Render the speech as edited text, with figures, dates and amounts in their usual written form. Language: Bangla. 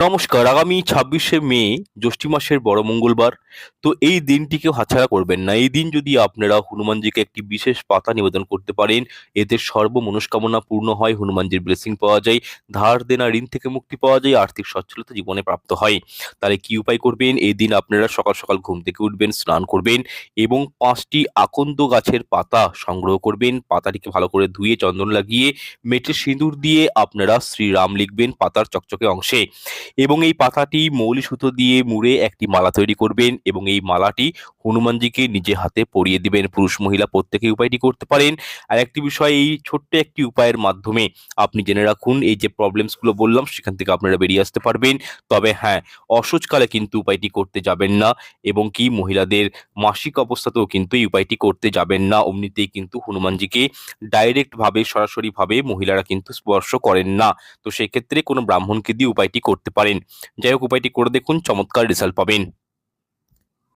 নমস্কার। আগামী ২৬শে মে জ্যৈষ্ঠ মাসের বড় মঙ্গলবার। তো এই দিনটিকেও হাতছাড়া করবেন না। এই দিন যদি আপনারা হনুমানজিকে একটি বিশেষ পাতা নিবেদন করতে পারেন, এতে সর্ব মনস্কামনা পূর্ণ হয়, হনুমানজির ব্লেসিং পাওয়া যায়, ধার দেনা ঋণ থেকে মুক্তি পাওয়া যায়, আর্থিক সচ্ছলতা জীবনে প্রাপ্ত হয়। তাহলে কি উপায় করবেন? এই দিন আপনারা সকাল সকাল ঘুম থেকে উঠবেন, স্নান করবেন এবং ৫টি আকন্দ গাছের পাতা সংগ্রহ করবেন। পাতাটিকে ভালো করে ধুয়ে চন্দন লাগিয়ে মেটে সিঁদুর দিয়ে আপনারা শ্রীরাম লিখবেন পাতার চকচকে অংশে। এবং এই পাতাটি মৌলি সুতো দিয়ে মুড়ে একটি মালা তৈরি করবেন এবং এই মালাটি হনুমানজিকে নিজে হাতে পরিয়ে দিবেন। পুরুষ মহিলা প্রত্যেকেই উপায়টি করতে পারেন। আর একটি বিষয়, এই ছোট্ট একটি উপায়ের মাধ্যমে আপনি জেনে রাখুন, এই যে প্রবলেমস গুলো বললাম সেখান থেকে আপনারা বেরিয়ে আসতে পারবেন। তবে হ্যাঁ, অসুচকালে কিন্তু উপায়টি করতে যাবেন না এবং কি মহিলাদের মাসিক অবস্থাতেও কিন্তু এই উপায়টি করতে যাবেন না। অমনিতেই কিন্তু হনুমানজিকে ডাইরেক্ট ভাবে, সরাসরি ভাবে মহিলারা কিন্তু স্পর্শ করেন না। তো সেক্ষেত্রে কোনো ব্রাহ্মণকে দিয়ে উপায়টি করতে পারেন। যাই হোক, উপায়টি করে দেখুন, চমৎকার রেজাল্ট পাবেন।